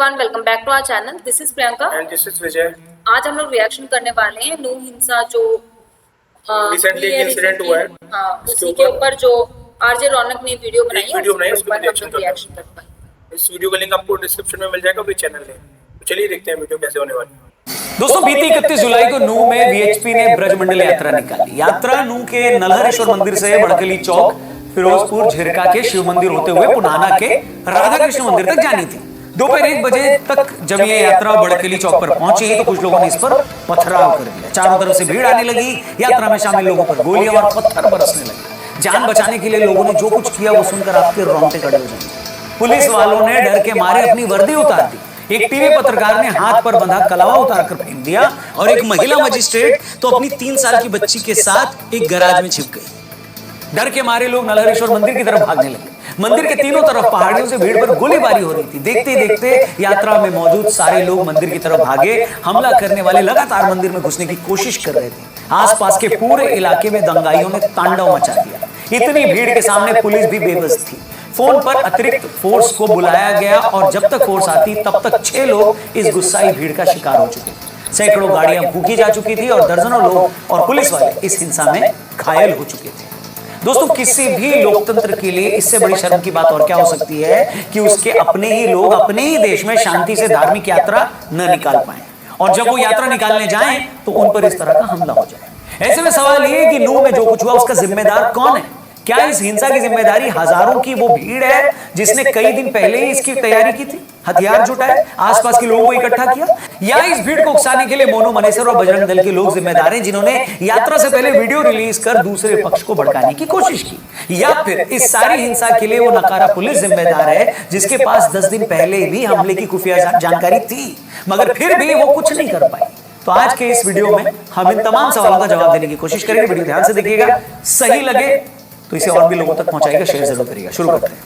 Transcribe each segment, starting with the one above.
Everyone, welcome back to our channel. This is Priyanka and this is Vijay. आज हम लोग reaction करने वाले हैं नू हिंसा जो रिसेंटली एक इंसिडेंट हुआ है। उसी के ऊपर जो आरजे रौनक ने वीडियो बनाई है, उसके ऊपर रिएक्शन करते हैं। इस वीडियो का लिंक आपको डिस्क्रिप्शन में मिल जाएगा, भी चैनल है। तो चलिए देखते हैं वीडियो कैसे होने वाली है। दोस्तों, बीती 31 जुलाई को नू में वीएचपी ने ब्रजमंडल यात्रा निकाली। यात्रा नू के नलहरेश्वर मंदिर से बड़कली चौक, फिरोजपुर, झिरका के शिव मंदिर होते हुए पुनाना के राधा कृष्ण मंदिर तक जानी थी। दोपहर 1 बजे तक जब ये यात्रा बड़कली चौक पर पहुंची तो कुछ लोगों ने इस पर पथराव कर दिया। चारों तरफ से भीड़ आने लगी। यात्रा में शामिल लोगों पर गोलियां और पत्थर बरसने लगे। जान बचाने के लिए लोगों ने जो कुछ किया वो सुनकर आपके रोंगटे खड़े हो जाएंगे। पुलिस वालों ने डर के मारे अपनी वर्दी उतार दी। एक टीवी पत्रकार ने हाथ पर बंधा कलावा उतारकर फेंक दिया और एक महिला मजिस्ट्रेट तो अपनी 3 साल की बच्ची के साथ एक गैराज में छिप गई। डर के मारे लोग नलहरेश्वर मंदिर की तरफ भागने लगे। मंदिर के तीनों तरफ पहाड़ियों से भीड़ पर गोलीबारी हो रही थी। देखते ही देखते यात्रा में मौजूद सारे लोग मंदिर की तरफ भागे। हमला करने वाले लगातार मंदिर में घुसने की कोशिश कर रहे थे। आसपास के पूरे इलाके में दंगाइयों ने तांडव मचा दिया। इतनी भीड़ के सामने पुलिस भी बेबस थी। फोन पर अतिरिक्त फोर्स को बुलाया गया और जब तक फोर्स आती तब तक 6 लोग इस गुस्साई भीड़ का शिकार हो चुके थे। सैकड़ों गाड़ियां फूकी जा चुकी थी और दर्जनों लोग और पुलिस वाले इस हिंसा में घायल हो चुके थे। दोस्तों, किसी भी लोकतंत्र के लिए इससे बड़ी शर्म की बात और क्या हो सकती है कि उसके अपने ही लोग अपने ही देश में शांति से धार्मिक यात्रा न निकाल पाए और जब वो यात्रा निकालने जाएं तो उन पर इस तरह का हमला हो जाए। ऐसे में सवाल ये कि नू में जो कुछ हुआ उसका जिम्मेदार कौन है? क्या इस हिंसा की जिम्मेदारी हजारों की वो भीड़ है जिसने कई दिन पहले ही इसकी तैयारी की थी, हथियार जुटाए, आसपास के लोगों को इकट्ठा किया, या इस भीड़ को उकसाने के लिए मोनू मनेसर और बजरंग दल के लोग जिम्मेदार हैं जिन्होंने यात्रा से पहले वीडियो रिलीज कर दूसरे पक्ष को भड़काने की कोशिश की, या फिर इस सारी हिंसा के लिए वो नकारा पुलिस जिम्मेदार है जिसके पास 10 दिन पहले भी हमले की खुफिया जानकारी थी मगर फिर भी वो कुछ नहीं कर पाई। तो आज के इस वीडियो में हम इन तमाम सवालों का जवाब देने की कोशिश करेंगे। वीडियो ध्यान से देखिएगा, सही लगे तो इसे और भी लोगों तक पहुंचाएगा, शेयर जरूर करिएगा। शुरू करते हैं।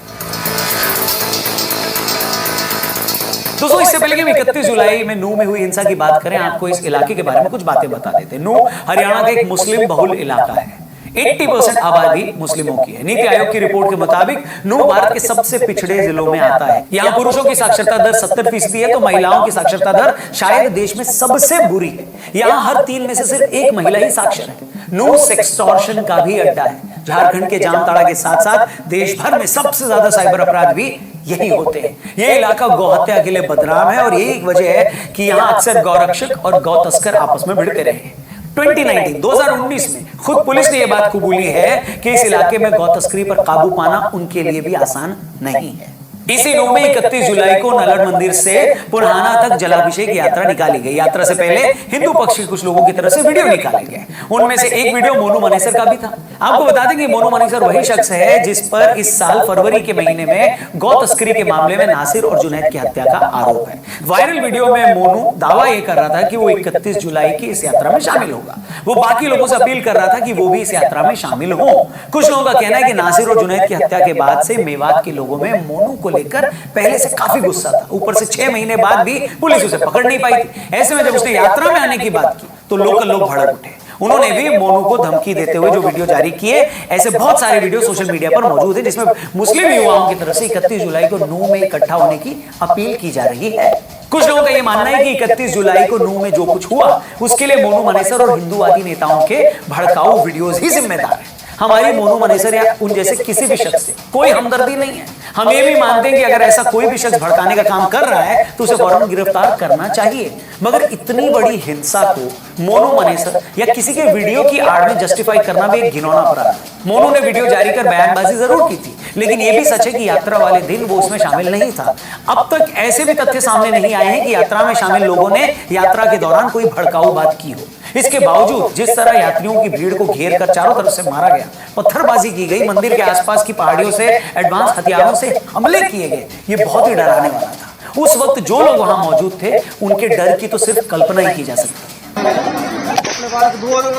दोस्तों, इससे पहले कि हम 31 जुलाई में नू में हुई हिंसा की बात करें, आपको इस इलाके के बारे में कुछ बातें बता देते हैं। नू हरियाणा का एक मुस्लिम बहुल इलाका है। 80% आबादी मुस्लिमों की है। नीति आयोग की रिपोर्ट के मुताबिक नू भारत के सबसे पिछड़े जिलों में आता है। यहाँ पुरुषों की साक्षरता दर 70% है तो महिलाओं की साक्षरता दर शायद देश में सबसे बुरी है। यहाँ हर 3 में से सिर्फ 1 महिला ही साक्षर है। नू सेक्सटॉर्शन का भी अड्डा है। झारखंड के जामताड़ा के साथ साथ देश भर में सबसे ज्यादा साइबर अपराध भी यही होते हैं। यह इलाका गौहत्या के लिए बदनाम है और यही एक वजह है कि यहाँ अक्सर गौरक्षक और गौ तस्कर आपस में भिड़ते रहे। 2019 में खुद पुलिस ने यह बात कबूली है कि इस इलाके में गौ तस्करी पर काबू पाना उनके लिए भी आसान नहीं है। इसी नू में 31 जुलाई को नलड़ मंदिर से पुराना तक जलाभिषेक यात्रा निकाली गई। यात्रा से पहले हिंदू पक्ष के कुछ लोगों की तरफ से वीडियो निकाले गए। उनमें से एक वीडियो मोनू मनेसर का भी था। आपको बता दें कि मोनू मनेसर वही शख्स है जिस पर इस साल फरवरी के महीने में गौ तस्करी के मामले में नासिर और जुनैद की हत्या का आरोप है। वायरल वीडियो में मोनू दावा यह कर रहा था कि वो 31 जुलाई की इस यात्रा में शामिल होगा। वो बाकी लोगों से अपील कर रहा था कि वो भी इस यात्रा में शामिल हो। कुछ लोगों का कहना है कि नासिर और जुनैद की हत्या के बाद से मेवात के लोगों में मोनू को लेकर पहले से काफी गुस्सा था। ऊपर से 6 महीने बाद भी पुलिस उसे पकड़ नहीं पाई थी। ऐसे में जब उसने यात्रा में आने की बात की तो लोकल लोग भड़क उठे। उन्होंने भी मोनू को धमकी देते हुए जो वीडियो जारी किए। ऐसे बहुत सारे वीडियो सोशल मीडिया पर मौजूद है जिसमें मुस्लिम युवाओं की तरफ से 31 जुलाई को नू में इकट्ठा होने की अपील की जा रही है। कुछ लोगों का यह मानना है कि 31 जुलाई को नू में जो कुछ हुआ उसके लिए मोनू मनेसर और हिंदूवादी नेताओं के भड़काऊ वीडियोज ही जिम्मेदार है। हमारी मोनू मनेसर या उन जैसे किसी भी शख्स से कोई हमदर्दी नहीं है। हम ये भी मानते हैं कि अगर ऐसा कोई भी शख्स भड़काने का काम कर रहा है तो उसे फौरन गिरफ्तार करना चाहिए। मगर इतनी बड़ी हिंसा को मोनू मनेसर या किसी के वीडियो की आड़ में जस्टिफाई करना भी एक घिनौना अपराध है। मोनू ने वीडियो जारी कर बयानबाजी जरूर की थी लेकिन यह भी सच है कि यात्रा वाले दिन वो उसमें शामिल नहीं था। अब तक ऐसे भी तथ्य सामने नहीं आए हैं कि यात्रा में शामिल लोगों ने यात्रा के दौरान कोई भड़काऊ बात की हो। इसके बावजूद जिस तरह यात्रियों की भीड़ को घेर कर चारों तरफ से मारा गया, पत्थरबाजी की गई, मंदिर के आसपास की पहाड़ियों से एडवांस हथियारों से हमले किए गए, ये बहुत ही डराने वाला था। उस वक्त जो लोग वहां मौजूद थे उनके डर की तो सिर्फ कल्पना ही की जा सकती है।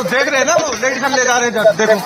देख रहे हैं ना, ले जा रहे हैं, देखो।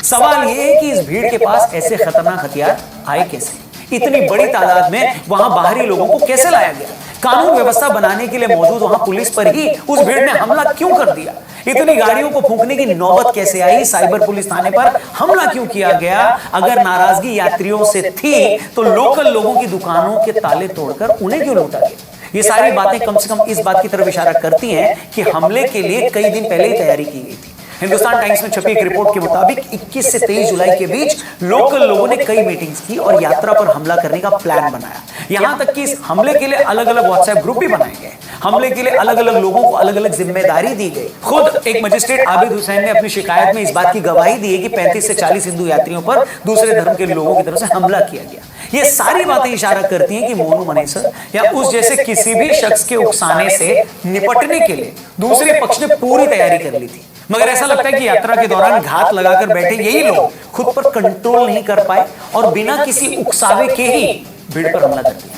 सवाल यह है कि इस भीड़ के पास ऐसे खतरनाक हथियार आए कैसे? इतनी बड़ी तादाद में वहां बाहरी लोगों को कैसे लाया गया? कानून व्यवस्था बनाने के लिए मौजूद वहां पुलिस पर ही उस भीड़ ने हमला क्यों कर दिया? इतनी गाड़ियों को फूंकने की नौबत कैसे आई? साइबर पुलिस थाने पर हमला क्यों किया गया? अगर नाराजगी यात्रियों से थी तो लोकल लोगों की दुकानों के ताले तोड़कर उन्हें क्यों लूटा गया? ये सारी बातें कम से कम इस बात की तरफ इशारा करती हैं कि हमले के लिए कई दिन पहले ही तैयारी की गई थी। हिंदुस्तान टाइम्स में छपी एक रिपोर्ट के मुताबिक 21 से 23 जुलाई के बीच लोकल लोगों ने कई मीटिंग्स की और यात्रा पर हमला करने का प्लान बनाया। यहां तक कि इस हमले के लिए अलग अलग व्हाट्सएप ग्रुप भी बनाए गए। हमले के लिए अलग अलग लोगों को अलग अलग जिम्मेदारी दी गई। खुद एक मजिस्ट्रेट आबिद हुसैन ने अपनी शिकायत में इस बात की गवाही दी है कि 35 से 40 हिंदू यात्रियों पर दूसरे धर्म के लोगों की तरफ से हमला किया गया। ये सारी बातें इशारा करती हैं कि मोनू मनेसर या उस जैसे किसी भी शख्स के उकसाने से निपटने के लिए दूसरे पक्ष ने पूरी तैयारी कर ली थी। मगर ऐसा लगता है कि यात्रा के दौरान घात लगाकर बैठे यही लोग खुद पर कंट्रोल नहीं कर पाए और बिना किसी उकसावे के ही भीड़ पर हमला कर दिया।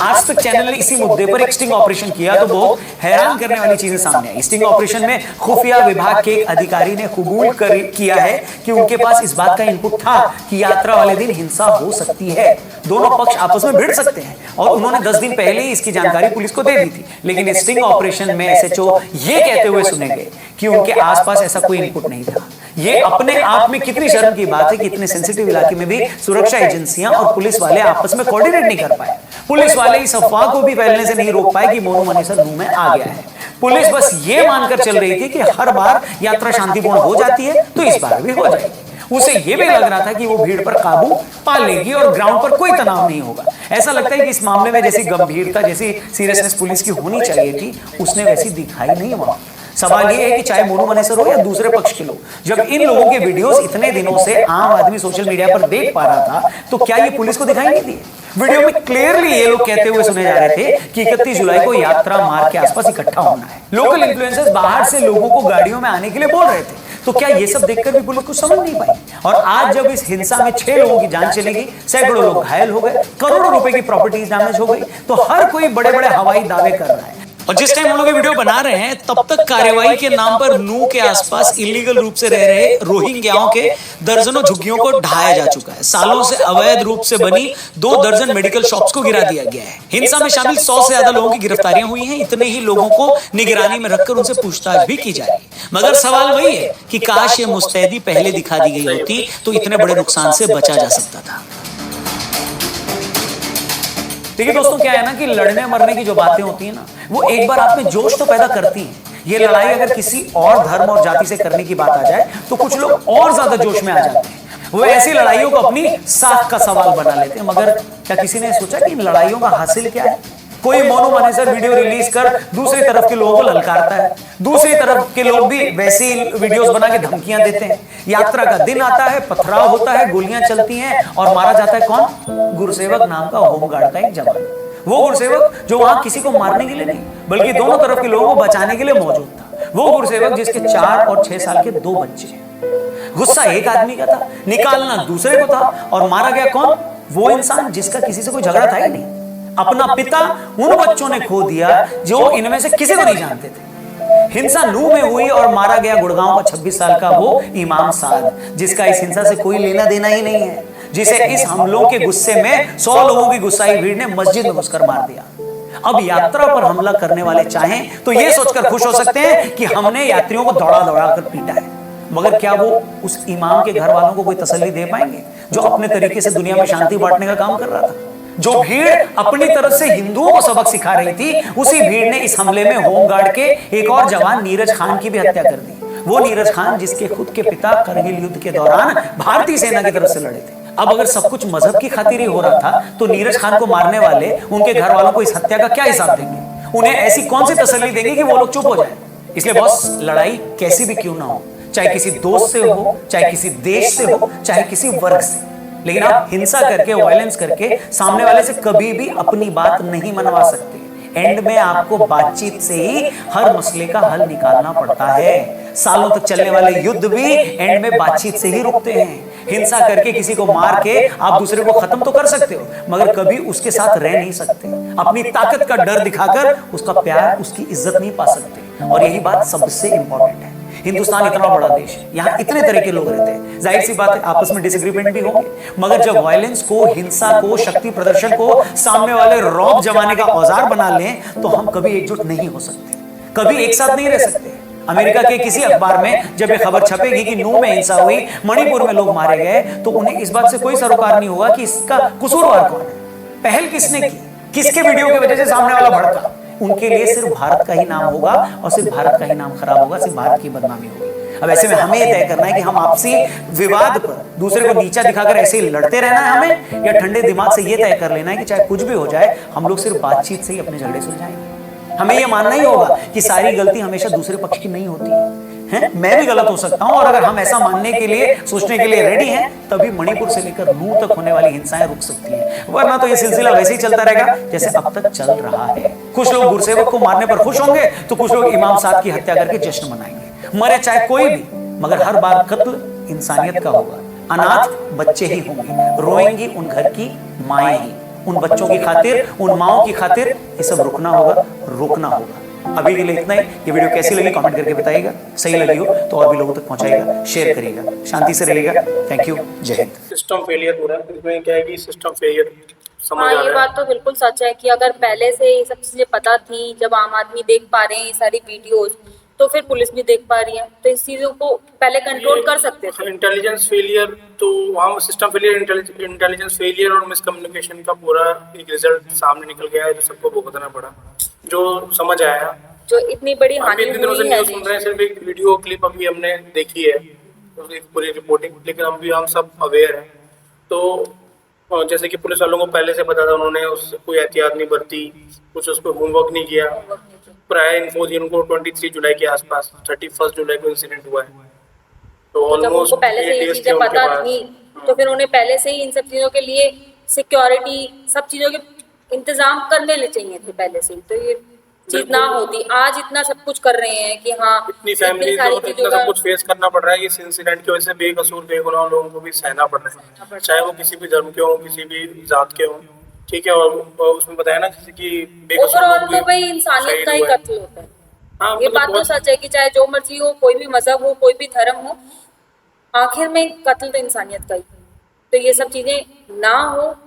आज तक चैनल ने इसी मुद्दे पर एक स्टिंग ऑपरेशन किया तो वो हैरान करने वाली चीजें सामने आई। स्टिंग ऑपरेशन में खुफिया विभाग के एक अधिकारी ने कबूल किया है कि उनके पास इस बात का इनपुट था कि यात्रा वाले दिन हिंसा हो सकती है, दोनों पक्ष आपस में भिड़ सकते हैं और उन्होंने 10 दिन पहले ही इसकी जानकारी पुलिस को दे दी थी। लेकिन इस स्टिंग ऑपरेशन में एसएचओ ये कहते हुए सुने गए कि उनके आसपास ऐसा कोई इनपुट नहीं था। ये अपने आप में कितनी शर्म की बात है कि इतने सेंसिटिव इलाके में भी सुरक्षा एजेंसियां और पुलिस वाले आपस में कोऑर्डिनेट नहीं कर पाए। पुलिस वाले इस अफवाह को भी फैलने से नहीं रोक पाए कि मोनू मनेसर मुंह में आ गया है। पुलिस बस ये मानकर चल रही थी कि हर बार यात्रा शांतिपूर्ण हो जाती है तो इस बार भी हो जाएगी। उसे यह भी लग रहा था कि वो भीड़ पर काबू पा लेगी और ग्राउंड पर कोई तनाव नहीं होगा। ऐसा लगता है कि इस मामले में जैसी गंभीरता, जैसी सीरियसनेस पुलिस की होनी चाहिए थी, उसने वैसी दिखाई नहीं वहां। सवाल यह है कि चाहे मोनू मनेसर हो या दूसरे पक्ष के लोग, जब इन लोगों के वीडियोस इतने दिनों से आम आदमी सोशल मीडिया पर देख पा रहा था तो क्या ये पुलिस को दिखाई नहीं दिए? वीडियो में क्लियरली ये लोग कहते हुए सुने जा रहे थे कि 31 जुलाई को यात्रा मार्ग के आसपास इकट्ठा होना है। लोकल इन्फ्लुएंसर्स बाहर से लोगों को गाड़ियों में आने के लिए बोल रहे थे। तो क्या ये सब देखकर भी पुलिस कुछ समझ नहीं पाई? और आज जब इस हिंसा में 6 लोगों की जान चली गई, सैकड़ों लोग घायल हो गए, करोड़ों रुपए की प्रॉपर्टीज डैमेज हो गई, तो हर कोई बड़े बड़े हवाई दावे कर रहा है। और जिस टाइम हम लोग वीडियो बना रहे हैं तब तक कार्यवाही के नाम पर नू के आसपास इलीगल रूप से रह रहे रोहिंग्याओं के दर्जनों झुग्गियों को ढाया जा चुका है। सालों से अवैध रूप से बनी 2 दर्जन मेडिकल शॉप्स को गिरा दिया गया है। हिंसा में शामिल 100 से ज्यादा लोगों की गिरफ्तारियां हुई हैं। इतने ही लोगों को निगरानी में रखकर उनसे पूछताछ भी की जा रही है। मगर सवाल वही है कि काश ये मुस्तैदी पहले दिखा दी गई होती तो इतने बड़े नुकसान से बचा जा सकता था। देखिए दोस्तों, क्या है ना कि लड़ने मरने की जो बातें होती है ना, वो एक बार आप में जोश तो पैदा करती हैं। ये लड़ाई अगर किसी और धर्म और जाति से करने की बात आ जाए तो कुछ लोग और ज्यादा जोश में आ जाते हैं। वो ऐसी लड़ाइयों को अपनी साख का सवाल बना लेते हैं। मगर क्या किसी ने सोचा कि इन लड़ाइयों का हासिल क्या है? कोई मोनू मनेसर वीडियो रिलीज कर दूसरी तरफ के लोगों को ललकारता है, दूसरी तरफ के लोग भी वैसी वीडियोस बना के धमकियां देते हैं। यात्रा का दिन आता है, पथराव होता है, गोलियां चलती हैं और मारा जाता है कौन? गुरसेवक नाम का होमगार्ड का एक जवान। वो गुरसेवक जो वहां किसी को मारने के लिए नहीं बल्कि दोनों तरफ के लोगों को बचाने के लिए मौजूद था। वो गुरसेवक जिसके 4 और 6 साल के 2 बच्चे हैं। गुस्सा एक आदमी का था, निकालना दूसरे को था और मारा गया कौन? वो इंसान जिसका किसी से कोई झगड़ा था ही नहीं। अपना पिता उन बच्चों ने खो दिया जो इनमें से किसी को नहीं जानते थे। हिंसा नू में हुई और मारा गया गुड़गांव का 26 साल का वो इमाम साद, जिसका इस हिंसा से कोई लेना देना ही नहीं है, जिसे इस हमलों के गुस्से में 100 लोगों की गुस्साई भीड़ ने मस्जिद में घुसकर मार दिया। अब यात्रा पर हमला करने वाले चाहें तो ये सोचकर खुश हो सकते हैं कि हमने यात्रियों को दौड़ा दौड़ा कर पीटा है। मगर क्या वो उस इमाम के घर वालों को कोई तसल्ली दे पाएंगे जो अपने तरीके से दुनिया में शांति बांटने का काम कर रहा था? जो भीड़ अपनी तरफ से हिंदुओं को सबक सिखा रही थी, उसी भीड़ ने इस हमले में होमगार्ड के एक और जवान नीरज खान की भी हत्या कर दी। वो नीरज खान जिसके खुद के पिता करगिल युद्ध के दौरान भारतीय सेना की तरफ से लड़े थे। अब अगर सब कुछ मजहब की खातिर ही हो रहा था तो नीरज खान को मारने वाले उनके घर वालों को इस हत्या का क्या हिसाब देंगे? उन्हें ऐसी कौन सी तसल्ली देंगे कि वो लोग चुप हो जाए? इसलिए बॉस, लड़ाई कैसी भी क्यों ना हो, चाहे किसी दोस्त से हो, चाहे किसी देश से हो, चाहे किसी वर्ग से, लेकिन आप हिंसा करके, वायलेंस करके सामने वाले से कभी भी अपनी बात नहीं मनवा सकते। एंड में आपको बातचीत से ही हर मसले का हल निकालना पड़ता है। सालों तक चलने वाले युद्ध भी एंड में बातचीत से ही रुकते हैं। हिंसा करके किसी को मार के आप दूसरे को खत्म तो कर सकते हो, मगर कभी उसके साथ रह नहीं सकते। अपनी ताकत का डर दिखाकर उसका प्यार, उसकी इज्जत नहीं पा सकते। और यही बात सबसे इंपॉर्टेंट है। हिंदुस्तान इतना बड़ा देश है, यहाँ इतने तरह के लोग रहते हैं, जाहिर सी बात है आपस में डिसएग्रीमेंट भी होंगे, मगर जब वायलेंस को, हिंसा को, शक्ति प्रदर्शन को सामने वाले रौब जमाने का औजार बना लें तो हम कभी एकजुट नहीं हो सकते। कभी एक साथ नहीं रह सकते। अमेरिका के किसी अखबार में जब ये खबर छपेगी कि नूह में हिंसा हुई, मणिपुर में लोग मारे गए, तो उन्हें इस बात से कोई सरोकार नहीं होगा कि इसका कसूरवार कौन है, पहल किसने की, किसके वीडियो की वजह से सामने वाला भड़का। उनके लिए सिर्फ भारत का ही नाम होगा और सिर्फ भारत का ही नाम खराब होगा, सिर्फ भारत की बदनामी होगी। अब ऐसे में हमें यह तय करना है कि हम आपसी विवाद पर दूसरे को नीचा दिखाकर ऐसे ही लड़ते रहना है हमें, या ठंडे दिमाग से यह तय कर लेना है कि चाहे कुछ भी हो जाए हम लोग सिर्फ बातचीत से ही अपने झगड़े सुलझाएंगे। हमें यह मानना ही होगा कि सारी गलती हमेशा दूसरे पक्ष की नहीं होती है, मैं भी गलत हो सकता हूं, और अगर हम ऐसा मानने के लिए, सोचने के लिए रेडी हैं, तभी मणिपुर से लेकर नूह तक होने वाली हिंसाएं रुक सकती हैं, वरना तो ये सिलसिला वैसे ही चलता रहेगा जैसे अब तक चल रहा है। कुछ लोग गुरसेवक को मारने पर खुश होंगे तो कुछ लोग इमाम साहब की हत्या करके जश्न मनाएंगे। मरे चाहे कोई भी, मगर हर बार कत्ल इंसानियत का होगा। अनाथ बच्चे ही होंगे, रोएंगी उन घर की माएं ही। उन बच्चों की खातिर, उन माओं की खातिर ये सब रुकना होगा, रोकना होगा। अभी के लिए इतना ही। ये वीडियो कैसी लगी कमेंट करके बताइएगा, सही लगी हो तो और भी लोगों तक पहुंचाइएगा, शेयर करिएगा। शांति से रहिएगा। थैंक यू, जय हिंद। सिस्टम फेलियर हो रहा है, इसमें क्या है कि सिस्टम फेलियर समझ हाँ, आ ये रहा बात तो बिल्कुल सच है कि अगर पहले से ये सब चीजें पता थी, जब आम आदमी देख पा रहे हैं ये सारी वीडियोस, तो फिर पुलिस भी देख पा रही है, तो इस चीजों को पहले कंट्रोल कर सकते थे। है। इंटेलिजेंस फेलियर तो वहाँ सिस्टम फेलियर, इंटेलिजेंस फेलियर और मिसकम्युनिकेशन का पूरा एक रिजल्ट सामने निकल गया है, जो सबको भुगतना पड़ा, जो समझ आया। जो इतनी बड़ी हम हानि इतने दिनों से हुई है न्यूज़ सुन रहे हैं, सिर्फ एक वीडियो क्लिप अभी हमने देखी है, उसकी पूरी रिपोर्टिंग, लेकिन हम सब अवेयर हैं। तो जैसे कि पुलिस वालों को पहले से पता था, उन्होंने उस कोई एहतियात नहीं बरती, कुछ उस पर होमवर्क नहीं किया। प्रायर इन्फो थी उनको 23 जुलाई के आसपास, 31 जुलाई को इंसिडेंट हुआ है, तो जब उनको ऑलमोस्ट पहले से ये चीजें पता थी, तो फिर उन्हें पहले से ही इन सब चीजों के लिए सिक्योरिटी, सब चीजों के इंतजाम करने ले चाहिए थे पहले से ही, तो ये चीज ना होती। आज इतना सब कुछ कर रहे हैं कि हाँ, इतनी फैमिली सारी को चीजों इतना का सब कुछ फेस करना पड़ रहा है। इस इंसिडेंट की वजह से बेकसूर बेगुनाह लोगों को भी सहना पड़ रहा है, चाहे वो किसी भी धर्म के हो, किसी भी जात के हो, ठीक है। और उसमें बताया ना जैसे कि बेकसूर ओवरऑल लोग तो भी भाई इंसानियत का ही शहीद हुए। कत्ल होता है। हाँ, ये मतलब बात तो बहुत- सच है कि चाहे जो मर्जी हो, कोई भी मजहब हो, कोई भी धर्म हो, आखिर में कत्ल तो इंसानियत का ही। तो ये सब चीजें ना हो,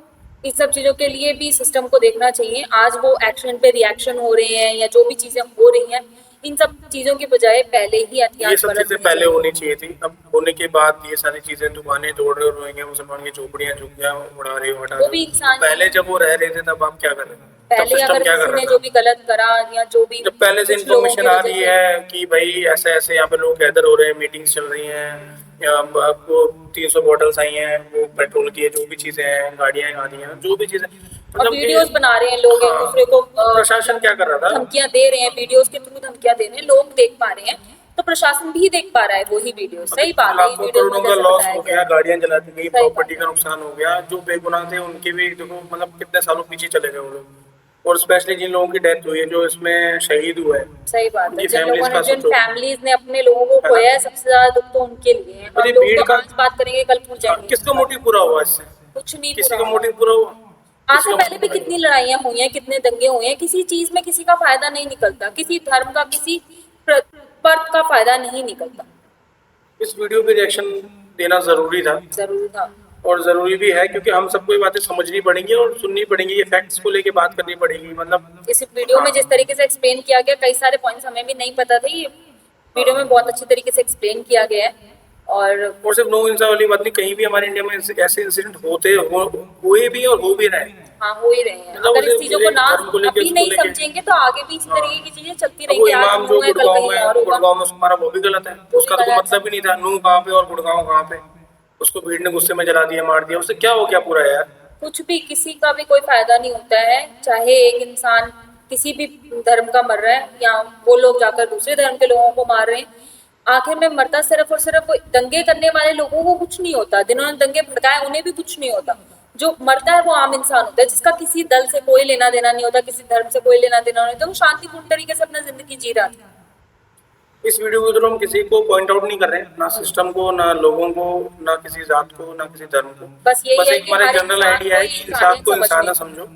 इस सब चीजों के लिए भी सिस्टम को देखना चाहिए। आज वो एक्शन पे रिएक्शन हो रहे हैं या जो भी चीजें हो रही हैं, इन सब चीजों की बजाय पहले ही ये एहतियात सब चीजें पहले होनी चाहिए थी। अब होने के बाद ये सारी चीजें, दुकानें तोड़ रहे हो, रोहिंग्या मुसलमान की झोपड़ियां झुग्गियां उड़ा रहे हो, हटा वो रहे भी हो। इंसान, पहले जब वो रह रहे थे तब आप क्या कर रहे थे? तब पहले सिस्टम अगर क्या कर किसी ने रहा जो था? भी गलत करा या जो भी जब पहले से कुछ लोगों की इन्फॉर्मेशन आ वजह रही से- है कि भाई ऐसे ऐसे यहाँ पे लोग गैदर हो रहे हैं, मीटिंग्स चल रही हैं, या आपको 300 बॉटल्स आई हैं, वो पेट्रोल की है, जो भी चीजें हैं, गाड़ियां आ रही हैं, जो भी चीजें, और मतलब वीडियोस कि- बना रहे हैं लोग, एक हाँ, दूसरे को प्रशासन क्या कर रहा था? धमकियां दे रहे हैं, वीडियोस के थ्रू धमकियां दे रहे हैं, लोग देख पा रहे हैं, तो प्रशासन भी देख पा रहा है वही वीडियो। सही बात है, लाखों वीडियो करोड़ों का लॉस हो गया, गाड़ियां जला दी गई, प्रॉपर्टी का नुकसान हो गया। जो बेगुनाह थे उनके भी देखो, मतलब कितने सालों पीछे चले गए वो लोग, और स्पेशली जिन लोगों की डेथ हुई है, जो इसमें शहीद हुए हैं, सही बात है। उनकी जिन families लोगों ने, का जिन सोचो। फैमिलीज ने अपने लोगों को है खोया है, सबसे ज्यादा दुख तो उनके लिए है। और ये हम लोग भीड़ तो का- आज बात करेंगे, कल भूल जाएंगे। किसका मोटिव पूरा हुआ इससे? कुछ नहीं किसी पूरा का हुआ। मोटिव पूरा हुआ? आज किसी से का पहले भी मोटिव कितनी लड़ाइयाँ हुई हैं, कितने दंगे हुए हैं, किसी चीज में किसी का फायदा नहीं निकलता, किसी धर्म का, किसी पर्त का फायदा नहीं निकलता। इस वीडियो पे रिएक्शन देना जरूरी था, जरूरी था। और जरूरी भी है, क्योंकि हम सबको ये बातें समझनी पड़ेंगी और सुननी पड़ेंगी, ये फैक्ट्स को लेके बात करनी पड़ेगी। मतलब इस वीडियो में जिस तरीके से एक्सप्लेन किया गया, कई सारे पॉइंट्स हमें भी नहीं पता थे, ये वीडियो में बहुत अच्छी तरीके से एक्सप्लेन किया गया है। और सिर्फ नो हिंसा वाली बात नहीं, कहीं भी हमारे इंडिया में ऐसे इंसिडेंट हुए भी और हो भी रहे हैं। हाँ, हो ही रहे हैं। मतलब अगर इस उसे- चीजों को ना धर्म को लेके, अभी उसको नहीं लेके- समझेंगे तो आगे भी इसी तरीके की चीजें चलती अब वो रहेंगी। आज इमाम जो नूह है, कल गुड़गांव कहीं में, और होगा। गुड़गांव में तुम्हारा वो भी गलत है, उसका तो कोई गलत मतलब ही नहीं था। नूह कहाँ पे और गुड़गांव कहाँ पे? उसको भीड़ ने गुस्से में जला दिया, मार दिया, उससे क्या हो गया पूरा यार? कुछ भी, किसी का भी कोई फायदा नहीं होता है। चाहे एक इंसान किसी भी धर्म का मर रहा है या वो लोग जाकर दूसरे धर्म के लोगों को मार रहे हैं, आखिर में मरता सिर्फ और सिर्फ दंगे करने वाले लोगों को कुछ नहीं होता। जिन्होंने दंगे भड़काए उन्हें भी कुछ नहीं होता। जो मरता है वो आम इंसान होता है, जिसका किसी दल से कोई लेना देना नहीं होता, किसी धर्म से कोई लेना देना नहीं होता। वो शांतिपूर्ण तरीके से अपना जिंदगी जी रहा था। इस वीडियो के थ्रू हम किसी को पॉइंट आउट नहीं कर रहे हैं, ना सिस्टम को, ना लोगों को, ना किसी जात को, ना किसी धर्म को। बस यही है एक कि हमारा हर जनरल इंसान आइडिया है को कि इंसान को इंसान समझने- समझो,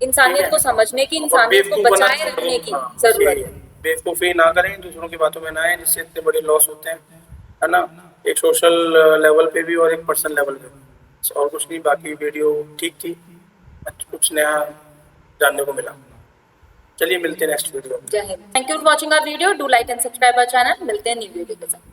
इंसानियत को समझने की, इंसानियत को बचाए रखने की जरूरत है। बेवकूफ़ी ना करें, दूसरों की बातों में ना आए, जिससे इतने बड़े लॉस होते हैं, है ना। एक सोशल लेवल पे भी और एक पर्सनल लेवल पे भी। और कुछ नहीं, बाकी वीडियो ठीक थी, कुछ नया जानने को मिला। चलिए मिलते हैं नेक्स्ट वीडियो में। जय हिंद। Thank you for watching our video, do like and subscribe our channel. मिलते हैं न्यू वीडियो के साथ।